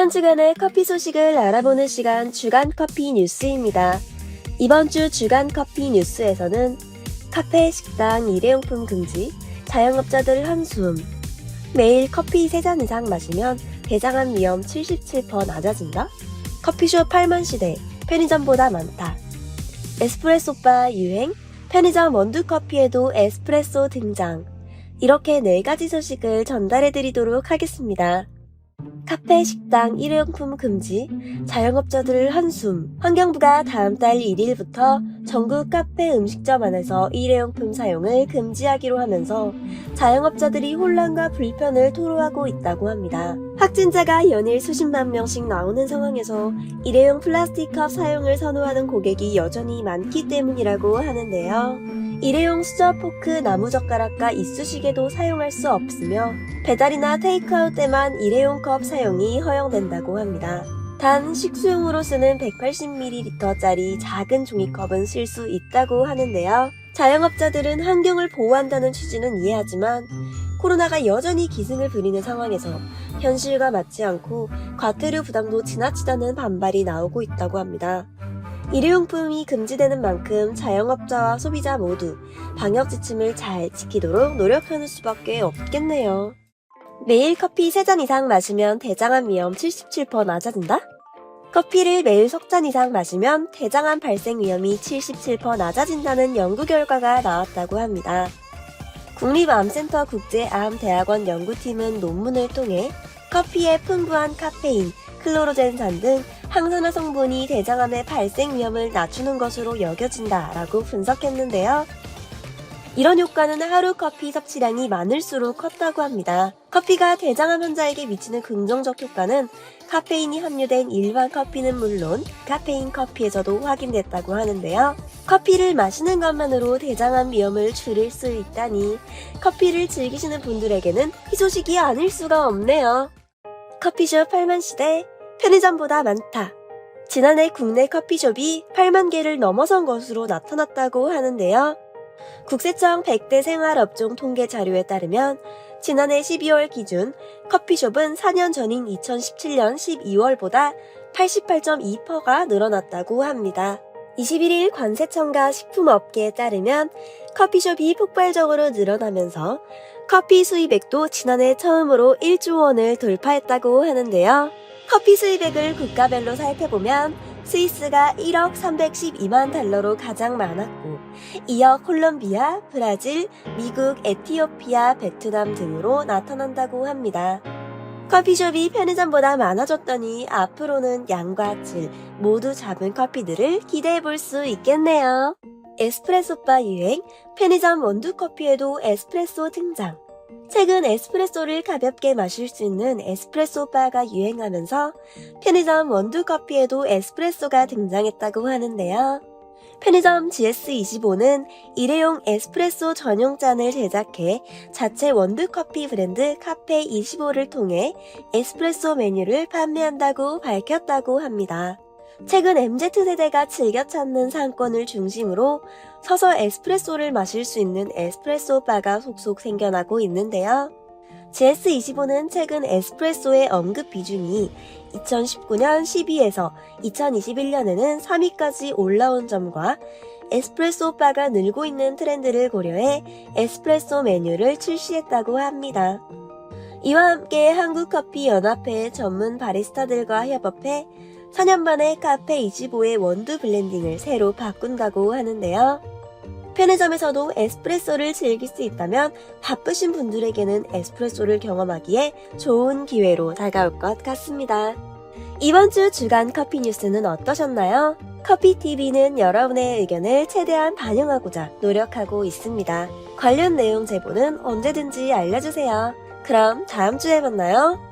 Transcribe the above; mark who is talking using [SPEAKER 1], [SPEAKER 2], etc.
[SPEAKER 1] 한 주간의 커피 소식을 알아보는 시간 주간 커피 뉴스입니다. 이번 주 주간 커피 뉴스에서는 카페, 식당, 일회용품 금지, 자영업자들 한숨, 매일 커피 3잔 이상 마시면 대장암 위험 77% 낮아진다? 커피숍 8만 시대, 편의점보다 많다. 에스프레소바 유행, 편의점 원두커피에도 에스프레소 등장. 이렇게 4가지 소식을 전달해드리도록 하겠습니다. 카페, 식당, 일회용품 금지, 자영업자들 한숨. 환경부가 다음 달 1일부터 전국 카페 음식점 안에서 일회용품 사용을 금지하기로 하면서 자영업자들이 혼란과 불편을 토로하고 있다고 합니다. 확진자가 연일 수십만 명씩 나오는 상황에서 일회용 플라스틱 컵 사용을 선호하는 고객이 여전히 많기 때문이라고 하는데요. 일회용 수저, 포크, 나무젓가락과 이쑤시개도 사용할 수 없으며 배달이나 테이크아웃 때만 일회용 컵 사용이 허용된다고 합니다. 단 식수용으로 쓰는 180ml짜리 작은 종이컵은 쓸 수 있다고 하는데요. 자영업자들은 환경을 보호한다는 취지는 이해하지만 코로나가 여전히 기승을 부리는 상황에서 현실과 맞지 않고 과태료 부담도 지나치다는 반발이 나오고 있다고 합니다. 일회용품이 금지되는 만큼 자영업자와 소비자 모두 방역 지침을 잘 지키도록 노력하는 수밖에 없겠네요. 매일 커피 3잔 이상 마시면 대장암 위험 77% 낮아진다? 커피를 매일 석 잔 이상 마시면 대장암 발생 위험이 77% 낮아진다는 연구 결과가 나왔다고 합니다. 국립암센터 국제암대학원 연구팀은 논문을 통해 커피에 풍부한 카페인, 클로로젠산 등 항산화 성분이 대장암의 발생 위험을 낮추는 것으로 여겨진다라고 분석했는데요. 이런 효과는 하루 커피 섭취량이 많을수록 컸다고 합니다. 커피가 대장암 환자에게 미치는 긍정적 효과는 카페인이 함유된 일반 커피는 물론 카페인 커피에서도 확인됐다고 하는데요. 커피를 마시는 것만으로 대장암 위험을 줄일 수 있다니 커피를 즐기시는 분들에게는 희소식이 아닐 수가 없네요. 커피숍 8만 시대, 편의점보다 많다. 지난해 국내 커피숍이 8만 개를 넘어선 것으로 나타났다고 하는데요. 국세청 100대 생활업종 통계 자료에 따르면 지난해 12월 기준 커피숍은 4년 전인 2017년 12월보다 88.2%가 늘어났다고 합니다. 21일 관세청과 식품업계에 따르면 커피숍이 폭발적으로 늘어나면서 커피 수입액도 지난해 처음으로 1조 원을 돌파했다고 하는데요. 커피 수입액을 국가별로 살펴보면 스위스가 1억 312만 달러로 가장 많았고 이어 콜롬비아, 브라질, 미국, 에티오피아, 베트남 등으로 나타난다고 합니다. 커피숍이 편의점보다 많아졌더니 앞으로는 양과 질 모두 잡은 커피들을 기대해볼 수 있겠네요. 에스프레소바 유행, 편의점 원두커피에도 에스프레소 등장. 최근 에스프레소를 가볍게 마실 수 있는 에스프레소바가 유행하면서 편의점 원두커피에도 에스프레소가 등장했다고 하는데요. 편의점 GS25는 일회용 에스프레소 전용 잔을 제작해 자체 원두커피 브랜드 카페25를 통해 에스프레소 메뉴를 판매한다고 밝혔다고 합니다. 최근 MZ세대가 즐겨 찾는 상권을 중심으로 서서 에스프레소를 마실 수 있는 에스프레소 바가 속속 생겨나고 있는데요. GS25는 최근 에스프레소의 언급 비중이 2019년 10위에서 2021년에는 3위까지 올라온 점과 에스프레소 바가 늘고 있는 트렌드를 고려해 에스프레소 메뉴를 출시했다고 합니다. 이와 함께 한국커피연합회 전문 바리스타들과 협업해 4년 만에 카페25의 원두 블렌딩을 새로 바꾼다고 하는데요. 편의점에서도 에스프레소를 즐길 수 있다면 바쁘신 분들에게는 에스프레소를 경험하기에 좋은 기회로 다가올 것 같습니다. 이번 주 주간 커피 뉴스는 어떠셨나요? 커피TV는 여러분의 의견을 최대한 반영하고자 노력하고 있습니다. 관련 내용 제보는 언제든지 알려주세요. 그럼 다음 주에 만나요.